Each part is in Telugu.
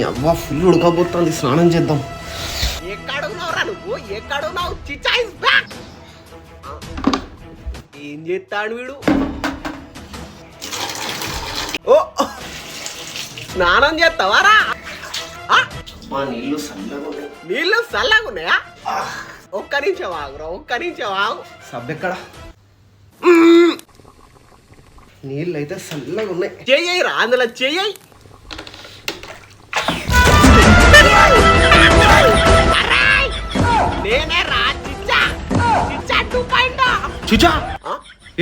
అవ్వ ఫుల్ ఉడకబోతుంది, స్నానం చేద్దాం. ఎక్కడున్నావురా నువ్వు? ఎక్కడున్నావు? చిచ్చా ఇస్ బ్యాక్. ఏం చేస్తాడు వీడు? ఓ స్నానం చేస్తావారా? మా నీళ్ళు చల్లగా ఉన్నాయి. నీళ్ళు చల్లగా ఉన్నాయా? ఒక్క నిమిషం ఆగురా, ఒక్క నిమిషం ఆగు. సబ్బెక్కడ? నీళ్ళు అయితే చల్లగా ఉన్నాయి. చెయ్యరా, అందులో చెయ్యి. నేనే రా చిచ్చా, చిచ్చా 2.0. చిచ్చా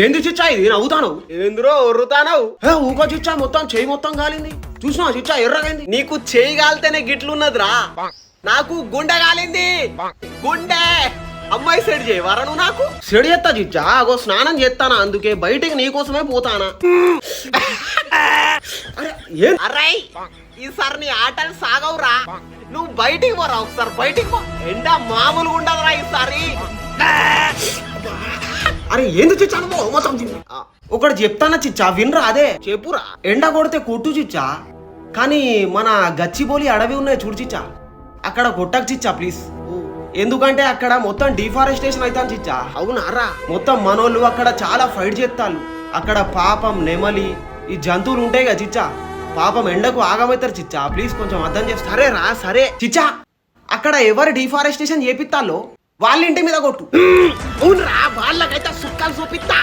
ఏంది చిచ్చా ఇది? నవ్వుతాను. ఏంద్రో ఒర్రుతానవు? ఊకో చిచ్చా, మొత్తం చెయ్యి మొత్తం కాలింది. చూసినా చిచ్చా ఎర్రగైంది. నీకు చెయ్యి కాలితేనే గిట్లున్నదిరా, నాకు గుండె కాలింది. గుండె అమ్మాయి సెడ్ చేయవారా నువ్వు? నాకు సెడి చేస్తా చిచ్చా, అగో స్నానం చేస్తానా, అందుకే బయటికి నీకోసమే పోతానా. అరే ఈసారి నీ ఆటలు సాగవురా, నువ్వు బయటికి పోరా, ఒకసారి బయటికి పో. ఎండ మామూలుగా ఉండదురా ఈసారి. అరే ఏంది చిచ్చా మొత్తం ఒకటి చెప్తానా చిచ్చా, వినరా? అదే చెప్పురా. ఎండ కొడితే కొట్టు చిచ్చా, కానీ మన గచ్చిబౌలి అడవి ఉన్నాయి చూడు చిచ్చా, అక్కడ కొట్టకు చిచ్చా ప్లీజ్. ఎందుకంటే అక్కడ మొత్తం డిఫారెస్టేషన్ అవుతాను చిచ్చా. అవునారా? మొత్తం మనోళ్ళు అక్కడ చాలా ఫైట్ చేస్తారు. అక్కడ పాపం నెమలి ఈ జంతువులు ఉంటాయి కదా చిచ్చా, పాపం ఎండకు ఆగమవుతారు చిచ్చా, ప్లీజ్ కొంచెం అర్థం చేస్తా. సరే రా, సరే చిచ్చా. అక్కడ ఎవరు డిఫారెస్టేషన్ చేపిస్తాలో వాళ్ళ ఇంటి మీద కొట్టు. అవునరా, వాళ్ళకైతే సుక్కలు చూపిస్తా.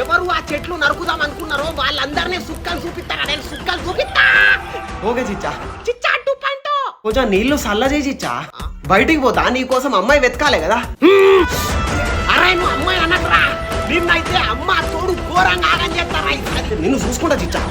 ఎవరు ఆ చెట్లు నరుకుదాం అనుకున్నారో వాళ్ళందరినీ సుక్కలు చూపిస్తారా, నేను సుక్కలు చూపిస్తా. ఓకే చిచ్చా. చిచ్చా 2.0. కొంచెం నీళ్లు చల్ల చేయి చిచ్చా, బయటికి పోతా, నీకోసం అమ్మాయి వెతకాలే కదా. అరే నువ్వు అమ్మాయి అన్నట్రా, నిన్నైతే అమ్మ తోడు ఘోరంగా ఆగం చేస్తారా. నిన్ను చూసుకుంటా చిచ్చా.